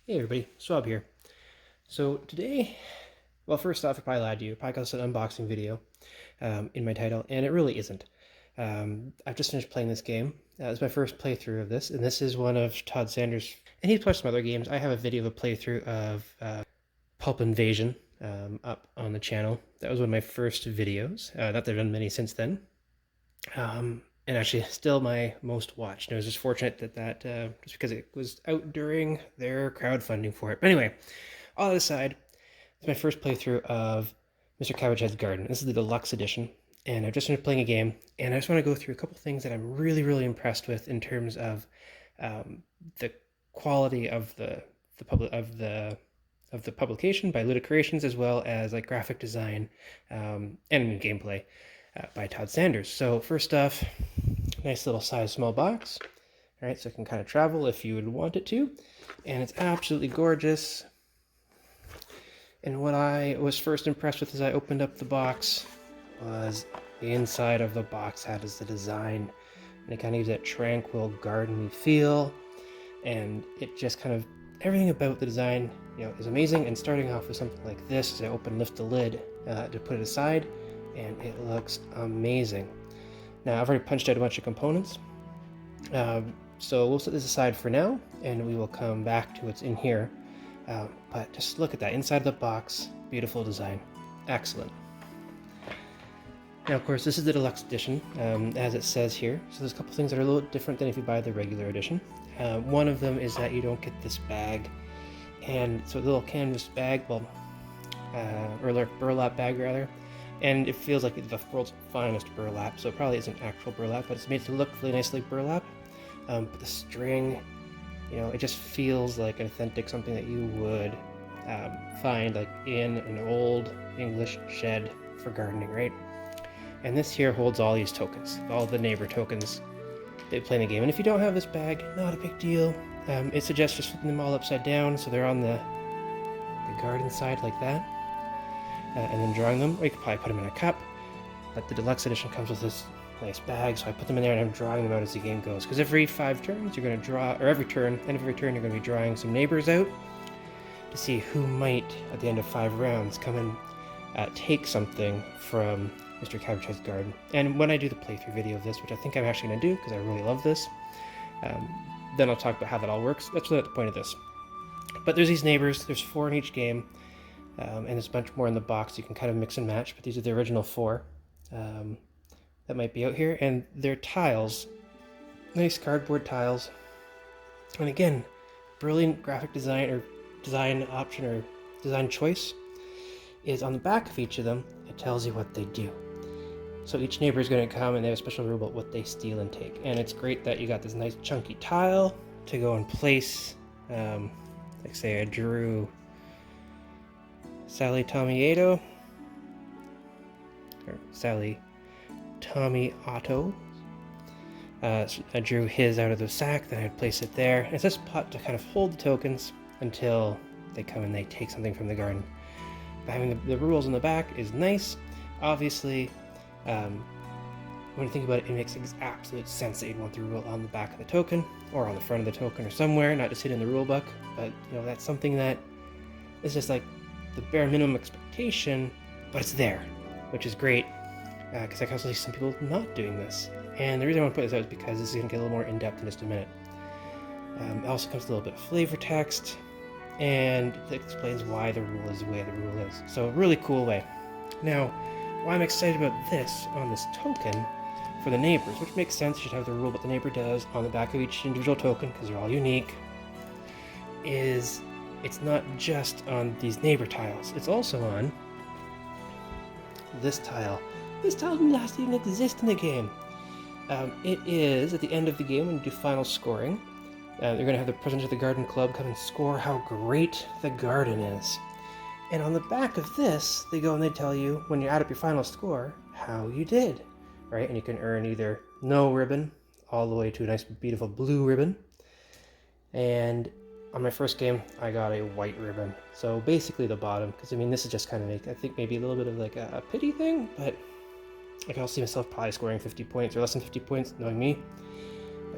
Hey everybody, Swab here. So today, well, first off, I probably lied to you. I probably got an unboxing video in my title, and it really isn't. I've just finished playing this game. It's my first playthrough of this, and this is one of Todd Sanders. And he's played some other games. I have a video of a playthrough of Pulp Invasion up on the channel. That was one of my first videos. Not that I've done many since then. And actually still my most watched. And I was just fortunate that just because it was out during their crowdfunding for it. But anyway, all that aside, it's my first playthrough of Mr. Cabbagehead's Garden. This is the deluxe edition, and I've just finished playing a game, and I just want to go through a couple things that I'm really, really impressed with in terms of the quality of the publication by Ludicreations, as well as like graphic design and gameplay by Todd Sanders. So first off, nice little size small box. All right, so it can kind of travel if you would want it to. And it's absolutely gorgeous. And what I was first impressed with as I opened up the box was the inside of the box has the design. And it kind of gives that tranquil garden-y feel. And it just kind of, everything about the design, is amazing. And starting off with something like this, as I lift the lid to put it aside, and it looks amazing. Now, I've already punched out a bunch of components, so we'll set this aside for now, and we will come back to what's in here. But just look at that, inside of the box, beautiful design, excellent. Now, of course, this is the deluxe edition, as it says here, so there's a couple things that are a little different than if you buy the regular edition. One of them is that you don't get this bag, and so the little canvas bag, or burlap bag rather, and it feels like the world's finest burlap, so it probably isn't actual burlap, but it's made to look really nicely burlap. But the string, it just feels like an authentic something that you would find like in an old English shed for gardening, right? And this here holds all these tokens, all the neighbor tokens that play in the game. And if you don't have this bag, not a big deal. It suggests just flipping them all upside down so they're on the garden side like that. And then drawing them, or you could probably put them in a cup, but the deluxe edition comes with this nice bag, so I put them in there and I'm drawing them out as the game goes, because every 5 turns you're going to draw, or every turn, end of every turn you're going to be drawing some neighbors out to see who might, at the end of 5 rounds, come and take something from Mr. Cabbagehead's Garden. And when I do the playthrough video of this, which I think I'm actually going to do, because I really love this, then I'll talk about how that all works. That's really the point of this. But there's these neighbors, there's 4 in each game, and there's a bunch more in the box you can kind of mix and match, but these are the original 4 that might be out here, and they're tiles, nice cardboard tiles. And again, brilliant graphic design or design option or design choice is on the back of each of them, it tells you what they do. So each neighbor is going to come and they have a special rule about what they steal and take. And it's great that you got this nice chunky tile to go and place. Like say I drew Sally Tommyato, or Sally Tommy Otto. So I drew his out of the sack, then I'd place it there. And it's this pot to kind of hold the tokens until they come and they take something from the garden. But having the rules on the back is nice. Obviously, when you think about it, it makes absolute sense that you'd want the rule on the back of the token, or on the front of the token, or somewhere, not just hidden in the rule book. But that's something that is just like the bare minimum expectation, but it's there, which is great, because I can also see some people not doing this. And the reason I want to put this out is because this is going to get a little more in-depth in just a minute. It also comes with a little bit of flavor text, and it explains why the rule is the way the rule is. So a really cool way. Now, why I'm excited about this on this token for the neighbors, which makes sense, you should have the rule what the neighbor does on the back of each individual token, because they're all unique, is it's not just on these neighbor tiles, it's also on this tile. This tile doesn't even exist in the game. It is at the end of the game when you do final scoring. They're going to have the president of the garden club come and score how great the garden is. And on the back of this, they go and they tell you, when you add up your final score, how you did, right? And you can earn either no ribbon, all the way to a nice, beautiful blue ribbon. And on my first game, I got a white ribbon. So basically the bottom, because this is just kind of I think maybe a little bit of like a pity thing, but I can also see myself probably scoring 50 points or less than 50 points, knowing me.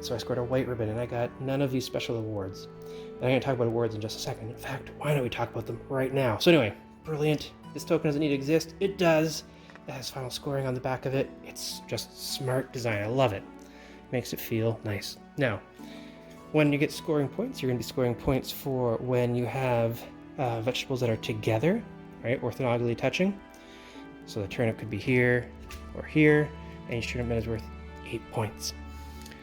So I scored a white ribbon, and I got none of these special awards. And I'm going to talk about awards in just a second. In fact, why don't we talk about them right now? So anyway, brilliant. This token doesn't need to exist. It does. It has final scoring on the back of it. It's just smart design. I love it. Makes it feel nice. Now, when you get scoring points, you're going to be scoring points for when you have vegetables that are together, right, orthogonally touching. So the turnip could be here or here, and each turnip is worth 8 points.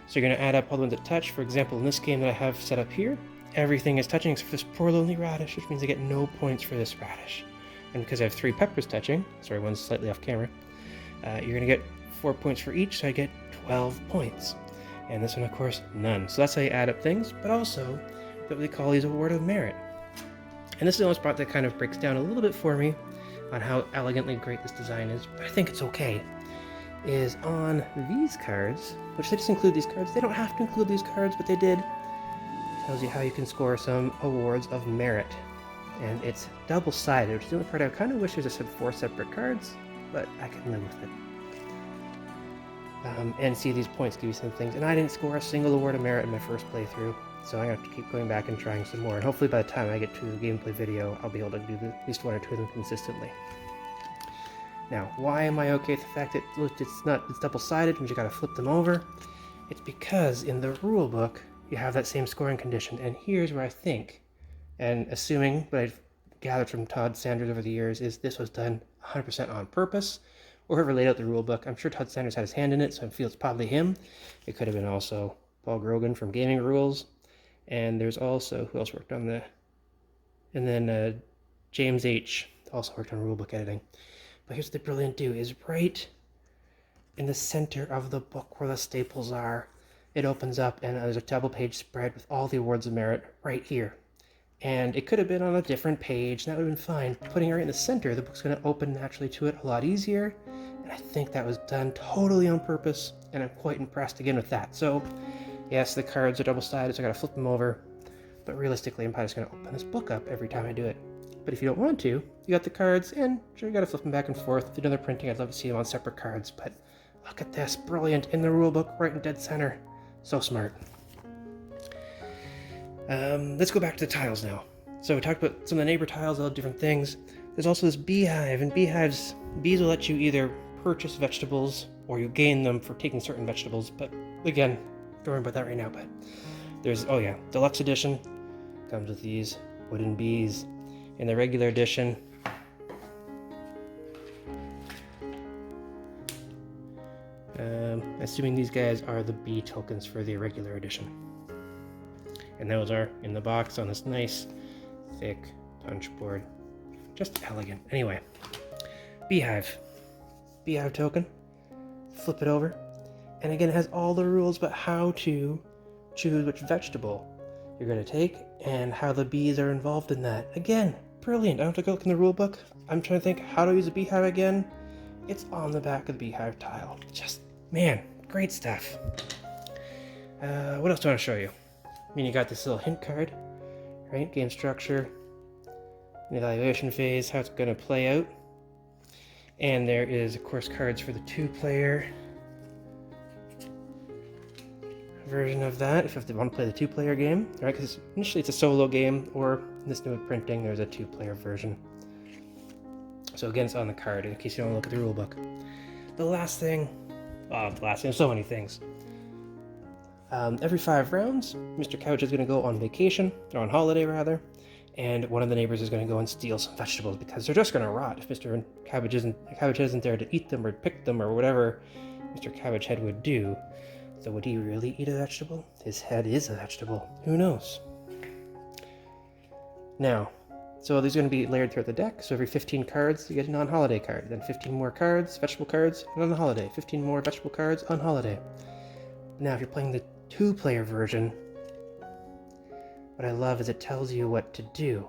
So you're going to add up all the ones that touch. For example, in this game that I have set up here, everything is touching except for this poor lonely radish, which means I get no points for this radish. And because I have 3 peppers touching, sorry, one's slightly off camera, you're going to get 4 points for each, so I get 12 points. And this one, of course, none. So that's how you add up things, but also what we call these award of merit. And this is the only spot that kind of breaks down a little bit for me on how elegantly great this design is, but I think it's okay, is on these cards, which they just include these cards. They don't have to include these cards, but they did. It tells you how you can score some awards of merit. And it's double-sided, which is the only part I kind of wish there's 4 separate cards, but I can live with it. And see, these points give you some things. And I didn't score a single award of merit in my first playthrough, so I'm going to have to keep going back and trying some more. And hopefully by the time I get to the gameplay video, I'll be able to do at least 1 or 2 of them consistently. Now, why am I okay with the fact that it's double-sided, means you gotta flip them over? It's because in the rule book, you have that same scoring condition, and here's where I think, and assuming what I've gathered from Todd Sanders over the years, is this was done 100% on purpose, or whoever laid out the rule book. I'm sure Todd Sanders had his hand in it, so I feel it's probably him. It could have been also Paul Grogan from Gaming Rules, and there's also, who else worked on and then James H. also worked on rulebook editing. But here's what the Brilliant do, is right in the center of the book where the staples are, it opens up and there's a double-page spread with all the awards of merit right here. And it could have been on a different page, and that would have been fine. Putting it right in the center, the book's going to open naturally to it a lot easier, and I think that was done totally on purpose, and I'm quite impressed again with that. So, yes, the cards are double-sided, so I got to flip them over, but realistically, I'm probably just going to open this book up every time I do it. But if you don't want to, you got the cards, and sure, you got to flip them back and forth. If you do another printing, I'd love to see them on separate cards, but look at this, brilliant, in the rulebook, right in dead center. So smart. Let's go back to the tiles now. So we talked about some of the neighbor tiles, all different things. There's also this beehive, and bees will let you either purchase vegetables, or you gain them for taking certain vegetables, but again, don't worry about that right now, but there's, oh yeah, deluxe edition, comes with these wooden bees. In the regular edition, assuming these guys are the bee tokens for the regular edition. And those are in the box on this nice, thick punch board. Just elegant. Anyway, beehive. Beehive token. Flip it over. And again, it has all the rules about how to choose which vegetable you're going to take and how the bees are involved in that. Again, brilliant. I don't have to go look in the rule book. I'm trying to think how to use a beehive again. It's on the back of the beehive tile. Just, man, great stuff. What else do I want to show you? I mean, you got this little hint card, right? Game structure, an evaluation phase, how it's going to play out. And there is, of course, cards for the 2-player version of that, if you want to play the 2-player game, right? Because initially it's a solo game, or in this new printing, there's a 2-player version. So again, it's on the card, in case you don't look at the rulebook. There's so many things. Every 5 rounds, Mr. Couch is going to go on vacation, or on holiday rather, and one of the neighbors is going to go and steal some vegetables because they're just going to rot if Mr. Cabbage isn't there to eat them or pick them or whatever Mr. Cabbagehead would do. So would he really eat a vegetable? His head is a vegetable. Who knows? Now, so these are going to be layered throughout the deck. So every 15 cards, you get a non-holiday card. Then 15 more cards, vegetable cards, and on the holiday. 15 more vegetable cards on holiday. Now, if you're playing the 2-player version, what I love is it tells you what to do.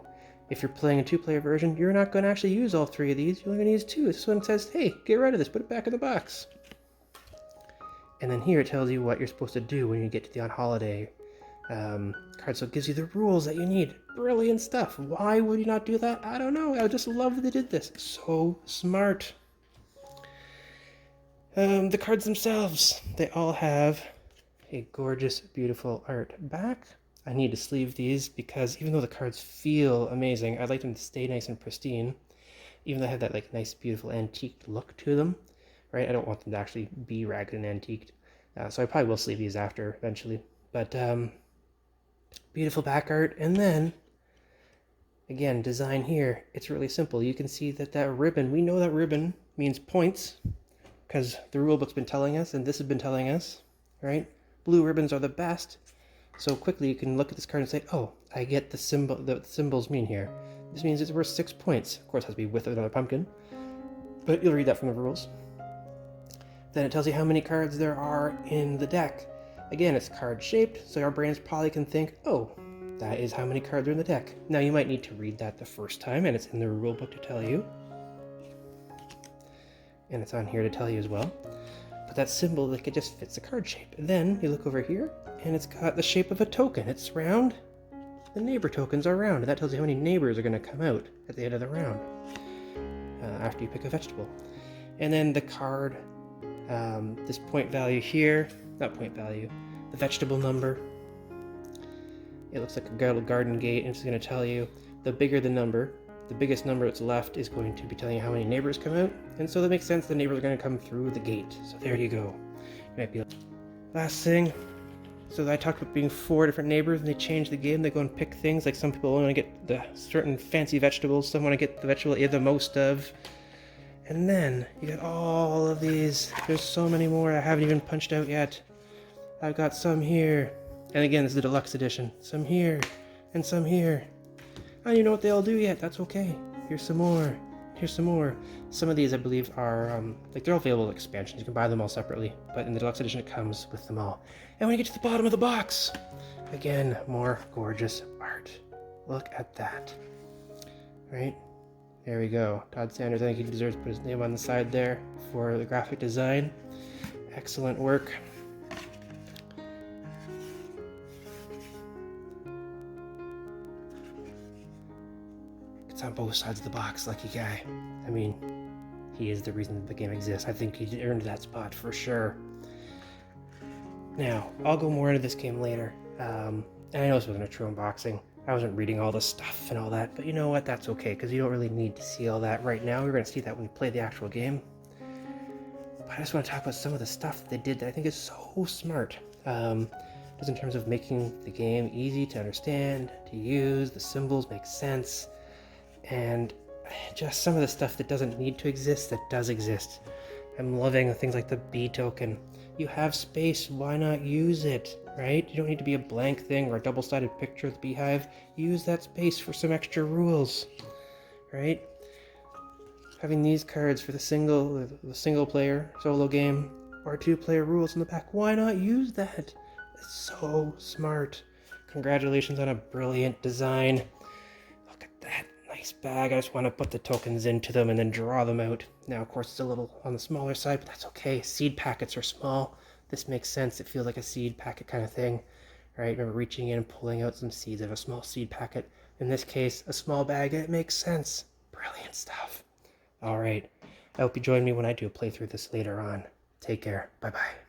If you're playing a 2-player version, you're not going to actually use all 3 of these. You're only going to use 2. This one says, hey, get rid of this. Put it back in the box. And then here it tells you what you're supposed to do when you get to the on-holiday card. So it gives you the rules that you need. Brilliant stuff. Why would you not do that? I don't know. I just love that they did this. So smart. The cards themselves, they all have a gorgeous, beautiful art back. I need to sleeve these because even though the cards feel amazing, I'd like them to stay nice and pristine. Even though they have that like nice, beautiful antique look to them, right? I don't want them to actually be ragged and antiqued. So I probably will sleeve these after eventually. But beautiful back art. And then, again, design here. It's really simple. You can see that ribbon, we know that ribbon means points because the rulebook's been telling us and this has been telling us, right? Blue ribbons are the best. So quickly you can look at this card and say, oh, I get the symbols mean here. This means it's worth 6 points. Of course, it has to be with another pumpkin, but you'll read that from the rules. Then it tells you how many cards there are in the deck. Again, it's card shaped, so our brains probably can think, oh, that is how many cards are in the deck. Now you might need to read that the first time, and it's in the rule book to tell you. And it's on here to tell you as well. But that symbol, like, it just fits the card shape. And then you look over here, and it's got the shape of a token. It's round. The neighbor tokens are round, and that tells you how many neighbors are going to come out at the end of the round after you pick a vegetable. And then the card, this point value here, not point value, the vegetable number. It looks like a little garden gate, and it's going to tell you the bigger the number, the biggest number that's left is going to be telling you how many neighbors come out. And so that makes sense, the neighbors are going to come through the gate. So there you go. You might be like, last thing. So I talked about being 4 different neighbors, and they change the game. They go and pick things. Like some people only want to get the certain fancy vegetables. Some want to get the vegetable they have the most of. And then you got all of these. There's so many more I haven't even punched out yet. I've got some here. And again, this is the deluxe edition. Some here and some here. I don't even know what they all do yet. That's okay. Here's some more. Here's some more. Some of these, I believe, are like they're all available expansions. You can buy them all separately, but in the deluxe edition, it comes with them all. And when you get to the bottom of the box, again, more gorgeous art. Look at that. Right? There we go. Todd Sanders, I think he deserves to put his name on the side there for the graphic design. Excellent work. It's on both sides of the box, lucky guy. I mean, he is the reason the game exists. I think he earned that spot for sure. Now, I'll go more into this game later. And I know this wasn't a true unboxing. I wasn't reading all the stuff and all that, but you know what? That's okay, because you don't really need to see all that right now. We're going to see that when we play the actual game. But I just want to talk about some of the stuff that they did that I think is so smart. Just in terms of making the game easy to understand, to use, the symbols make sense, and just some of the stuff that doesn't need to exist that does exist. I'm loving things like the bee token. You have space, why not use it, right? You don't need to be a blank thing or a double-sided picture of the beehive. Use that space for some extra rules, right? Having these cards for the single player solo game or 2-player rules in the back, why not use that? It's so smart. Congratulations on a brilliant design. Look at that nice bag. I just want to put the tokens into them and then draw them out. Now, of course, it's a little on the smaller side, but that's okay. Seed packets are small. This makes sense. It feels like a seed packet kind of thing, right? Remember reaching in and pulling out some seeds of a small seed packet. In this case, a small bag. It makes sense. Brilliant stuff. All right. I hope you join me when I do a playthrough of this later on. Take care. Bye-bye.